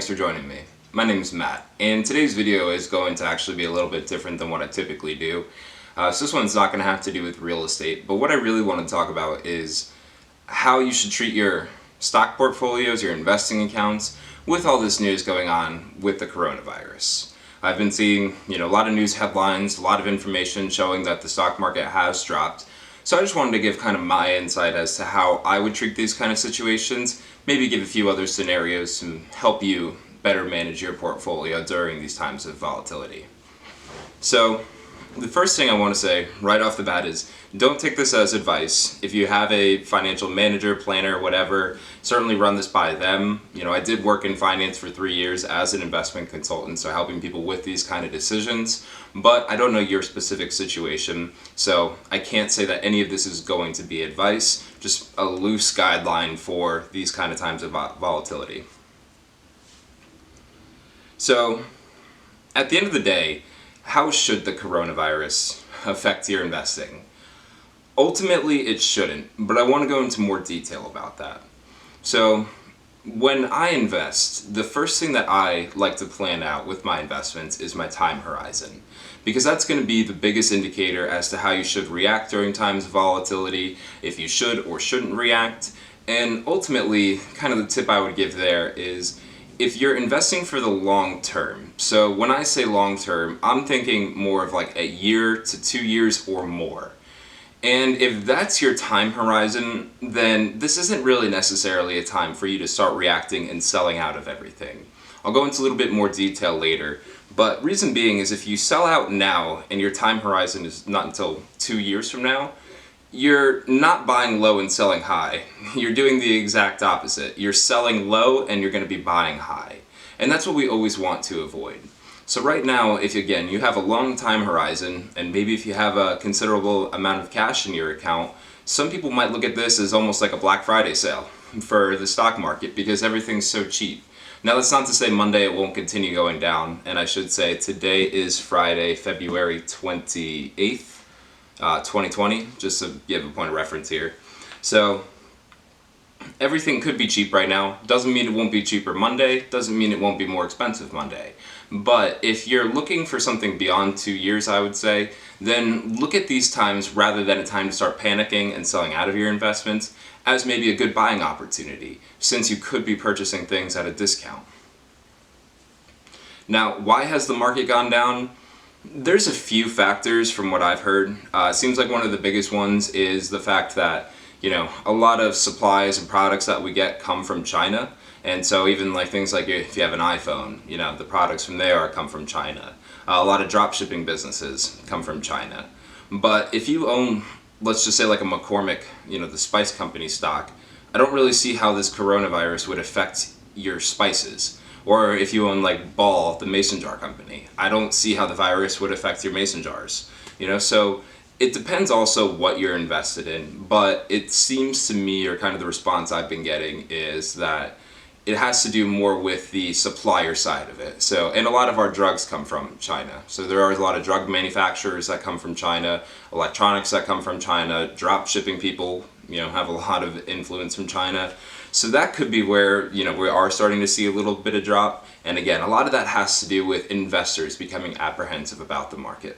thanks for joining me. My name is Matt, and today's video is going to actually be a little bit different than what I typically do. So this one's not going to have to do with real estate, but what I really want to talk about is how you should treat your stock portfolios, your investing accounts, with all this news going on with the coronavirus. I've been seeing, a lot of news headlines, a lot of information showing that the stock market has dropped. So I just wanted to give kind of my insight as to how I would treat these kind of situations, maybe give a few other scenarios to help you better manage your portfolio during these times of volatility. So the first thing I want to say right off the bat is don't take this as advice. If you have a financial manager, planner, whatever, certainly run this by them. I did work in finance for 3 years as an investment consultant, so helping people with these kind of decisions, but I don't know your specific situation, so I can't say that any of this is going to be advice, just a loose guideline for these kind of times of volatility. So at the end of the day, how should the coronavirus affect your investing? Ultimately, it shouldn't, but I want to go into more detail about that. So when I invest, the first thing that I like to plan out with my investments is my time horizon, because that's going to be the biggest indicator as to how you should react during times of volatility, if you should or shouldn't react. And ultimately, kind of the tip I would give there is if you're investing for the long term. So when I say long term, I'm thinking more of like a year to 2 years or more. And if that's your time horizon, then this isn't really necessarily a time for you to start reacting and selling out of everything. I'll go into a little bit more detail later, but reason being is if you sell out now and your time horizon is not until 2 years from now, you're not buying low and selling high. You're doing the exact opposite. You're selling low and you're going to be buying high. And that's what we always want to avoid. So right now, if again, you have a long time horizon, and maybe if you have a considerable amount of cash in your account, some people might look at this as almost like a Black Friday sale for the stock market because everything's so cheap. Now that's not to say Monday it won't continue going down, and I should say today is Friday, February 28th, 2020, just to give a point of reference here. So everything could be cheap right now. Doesn't mean it won't be cheaper Monday, doesn't mean it won't be more expensive Monday. But if you're looking for something beyond 2 years, I would say, then look at these times rather than a time to start panicking and selling out of your investments as maybe a good buying opportunity, since you could be purchasing things at a discount. Now, why has the market gone down? There's a few factors from what I've heard. It seems like one of the biggest ones is the fact that a lot of supplies and products that we get come from China. And so even like things like if you have an iPhone, the products from there come from China. A lot of drop shipping businesses come from China. But if you own, let's just say like a McCormick, the spice company stock, I don't really see how this coronavirus would affect your spices. Or if you own like Ball, the mason jar company, I don't see how the virus would affect your mason jars. So it depends also what you're invested in, but it seems to me, or kind of the response I've been getting, is that it has to do more with the supplier side of it. So, and a lot of our drugs come from China. So there are a lot of drug manufacturers that come from China, electronics that come from China, drop shipping people, have a lot of influence from China. So that could be where, we are starting to see a little bit of drop. And again, a lot of that has to do with investors becoming apprehensive about the market.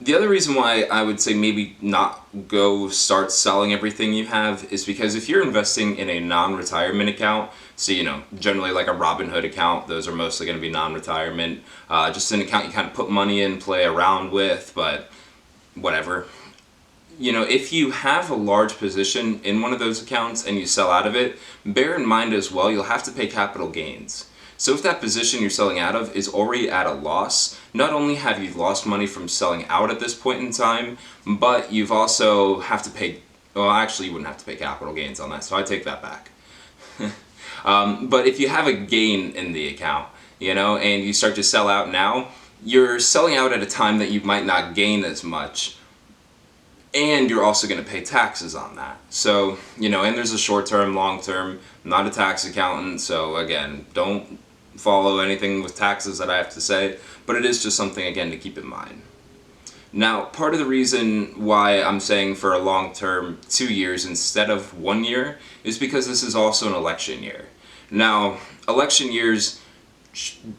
The other reason why I would say maybe not go start selling everything you have is because if you're investing in a non-retirement account, so generally like a Robinhood account, those are mostly going to be non-retirement, just an account you kind of put money in, play around with, but whatever. If you have a large position in one of those accounts and you sell out of it, bear in mind as well, you'll have to pay capital gains. So if that position you're selling out of is already at a loss, not only have you lost money from selling out at this point in time, but you've also have to pay, well actually you wouldn't have to pay capital gains on that, so I take that back. But if you have a gain in the account, and you start to sell out now, you're selling out at a time that you might not gain as much, and you're also going to pay taxes on that. So, and there's a short-term, long-term, I'm not a tax accountant, so again, don't follow anything with taxes that I have to say, but it is just something, again, to keep in mind. Now, part of the reason why I'm saying for a long term 2 years instead of 1 year is because this is also an election year. Now, election years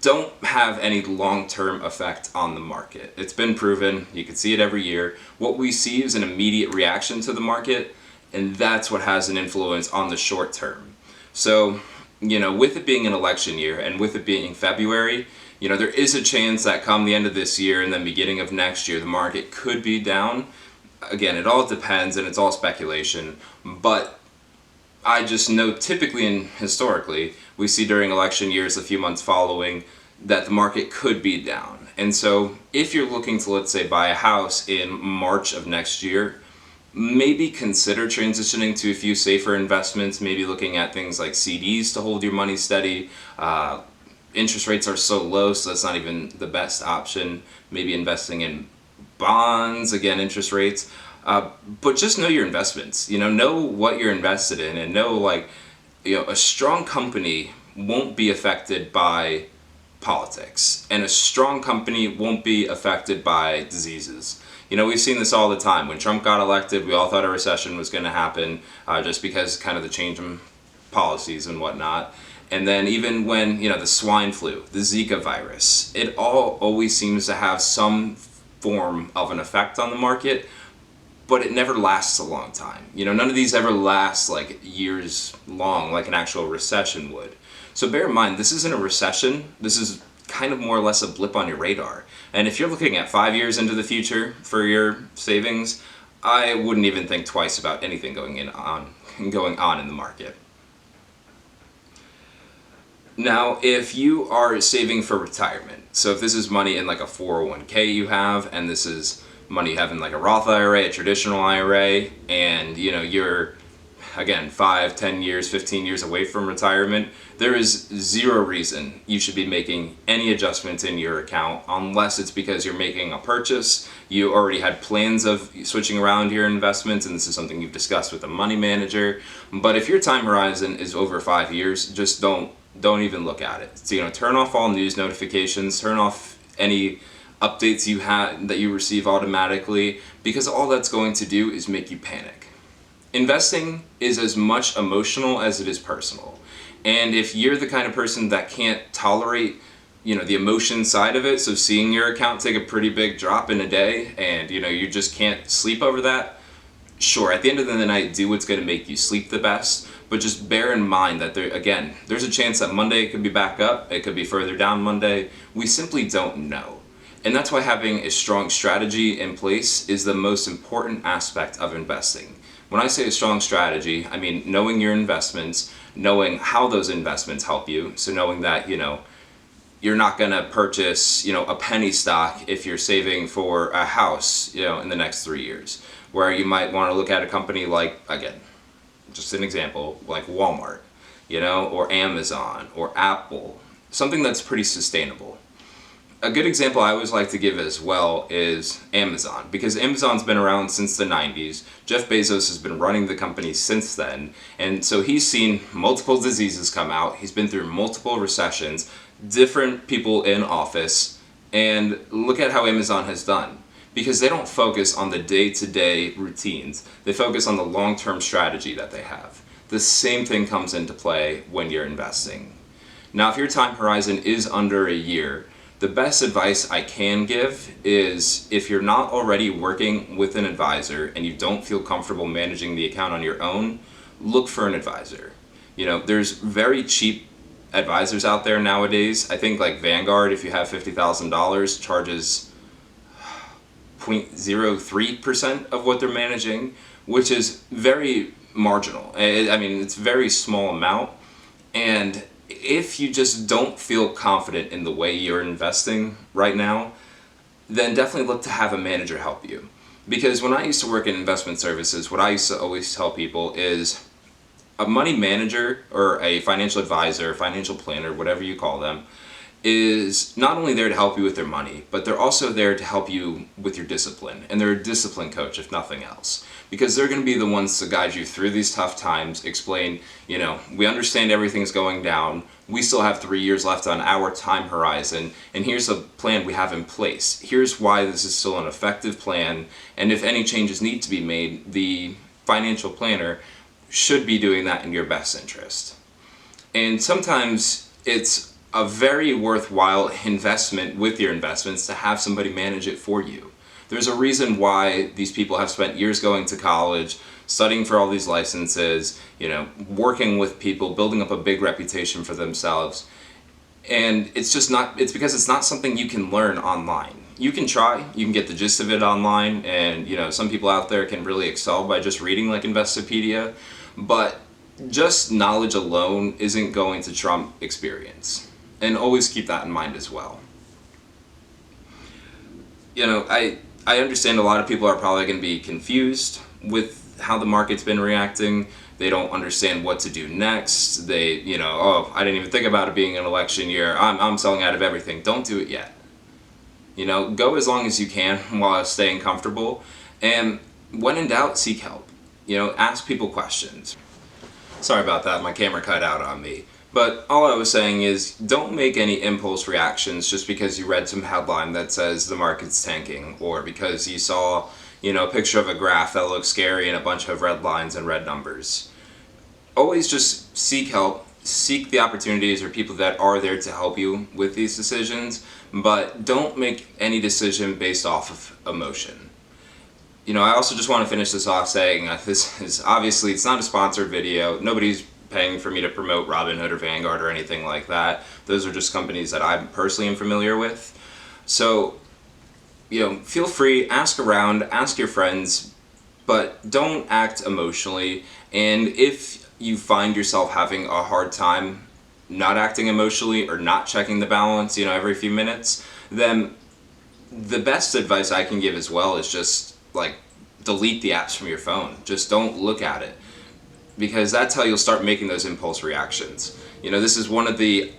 don't have any long-term effect on the market. It's been proven, you can see it every year. What we see is an immediate reaction to the market, and that's what has an influence on the short term. So, with it being an election year and with it being February, there is a chance that come the end of this year and then beginning of next year, the market could be down. Again, it all depends and it's all speculation, but I just know typically and historically, we see during election years, a few months following, that the market could be down. And so if you're looking to, let's say, buy a house in March of next year, maybe consider transitioning to a few safer investments, maybe looking at things like CDs to hold your money steady. Interest rates are so low, so that's not even the best option. Maybe investing in bonds, again, interest rates. But just know your investments. Know what you're invested in, and know a strong company won't be affected by politics, and a strong company won't be affected by diseases. We've seen this all the time. When Trump got elected, we all thought a recession was going to happen just because kind of the change in policies and whatnot. And then even when, the swine flu, the Zika virus, it all always seems to have some form of an effect on the market, but it never lasts a long time. None of these ever last like years long like an actual recession would. So bear in mind, this isn't a recession. This is kind of more or less a blip on your radar. And if you're looking at 5 years into the future for your savings, I wouldn't even think twice about anything going on in the market. Now, if you are saving for retirement, so if this is money in like a 401k you have, and this is money you have in like a Roth IRA, a traditional IRA, and you're, again, 5, 10 years, 15 years away from retirement, there is zero reason you should be making any adjustments in your account unless it's because you're making a purchase, you already had plans of switching around your investments, and this is something you've discussed with a money manager. But if your time horizon is over 5 years, just don't even look at it. So, turn off all news notifications, turn off any updates that you receive automatically, because all that's going to do is make you panic. Investing is as much emotional as it is personal. And if you're the kind of person that can't tolerate, the emotion side of it, so seeing your account take a pretty big drop in a day and, you just can't sleep over that, sure, at the end of the night, do what's going to make you sleep the best. But just bear in mind that there's a chance that Monday it could be back up, it could be further down Monday. We simply don't know. And that's why having a strong strategy in place is the most important aspect of investing. When I say a strong strategy, I mean knowing your investments, knowing how those investments help you. So knowing that, you're not going to purchase, a penny stock if you're saving for a house, in the next 3 years. Where you might want to look at a company like, again, just an example, like Walmart, or Amazon, or Apple, something that's pretty sustainable. A good example I always like to give as well is Amazon, because Amazon's been around since the 90s. Jeff Bezos has been running the company since then, and so he's seen multiple diseases come out, he's been through multiple recessions, different people in office, and look at how Amazon has done. Because they don't focus on the day-to-day routines. They focus on the long-term strategy that they have. The same thing comes into play when you're investing. Now, if your time horizon is under a year, the best advice I can give is if you're not already working with an advisor and you don't feel comfortable managing the account on your own, look for an advisor. There's very cheap advisors out there nowadays. I think like Vanguard, if you have $50,000, charges 0.03% of what they're managing, which is very marginal. It's a very small amount. And if you just don't feel confident in the way you're investing right now, then definitely look to have a manager help you. Because when I used to work in investment services, what I used to always tell people is a money manager or a financial advisor, financial planner, whatever you call them, is not only there to help you with their money, but they're also there to help you with your discipline. And they're a discipline coach, if nothing else. Because they're going to be the ones to guide you through these tough times, explain, we understand everything's going down, we still have 3 years left on our time horizon, and here's a plan we have in place. Here's why this is still an effective plan, and if any changes need to be made, the financial planner should be doing that in your best interest. And sometimes it's a very worthwhile investment with your investments to have somebody manage it for you. There's a reason why these people have spent years going to college, studying for all these licenses, working with people, building up a big reputation for themselves. And it's because it's not something you can learn online. You can try, you can get the gist of it online, and some people out there can really excel by just reading like Investopedia, but just knowledge alone isn't going to trump experience. And always keep that in mind as well. I understand a lot of people are probably going to be confused with how the market's been reacting. They don't understand what to do next. They, I didn't even think about it being an election year. I'm selling out of everything. Don't do it yet. Go as long as you can while staying comfortable. And when in doubt, seek help. Ask people questions. Sorry about that, my camera cut out on me. But all I was saying is, don't make any impulse reactions just because you read some headline that says the market's tanking, or because you saw, a picture of a graph that looks scary and a bunch of red lines and red numbers. Always just seek help, seek the opportunities or people that are there to help you with these decisions, but don't make any decision based off of emotion. I also just want to finish this off saying this is obviously, it's not a sponsored video. Nobody's paying for me to promote Robinhood or Vanguard or anything like that. Those are just companies that I personally am familiar with. So, feel free, ask around, ask your friends, but don't act emotionally. And if you find yourself having a hard time not acting emotionally or not checking the balance, every few minutes, then the best advice I can give as well is just delete the apps from your phone. Just don't look at it, because that's how you'll start making those impulse reactions. This is one of the,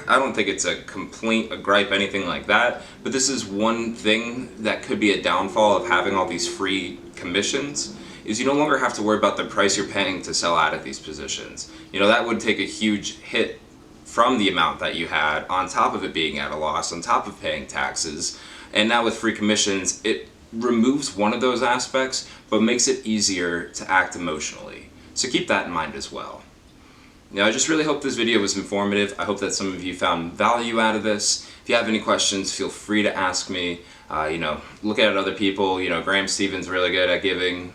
I don't think it's a complaint, a gripe, anything like that, but this is one thing that could be a downfall of having all these free commissions, is you no longer have to worry about the price you're paying to sell out of these positions. That would take a huge hit from the amount that you had, on top of it being at a loss, on top of paying taxes, and now with free commissions, it removes one of those aspects, but makes it easier to act emotionally. So keep that in mind as well. I just really hope this video was informative. I hope that some of you found value out of this. If you have any questions, feel free to ask me. Look at other people. Graham Stephen's really good at giving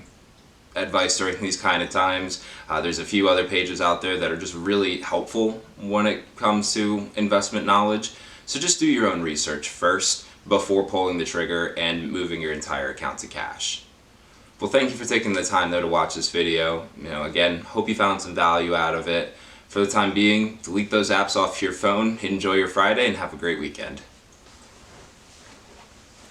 advice during these kind of times. There's a few other pages out there that are just really helpful when it comes to investment knowledge. So just do your own research first before pulling the trigger and moving your entire account to cash. Well, thank you for taking the time though to watch this video. Again, hope you found some value out of it. For the time being, delete those apps off your phone, enjoy your Friday, and have a great weekend.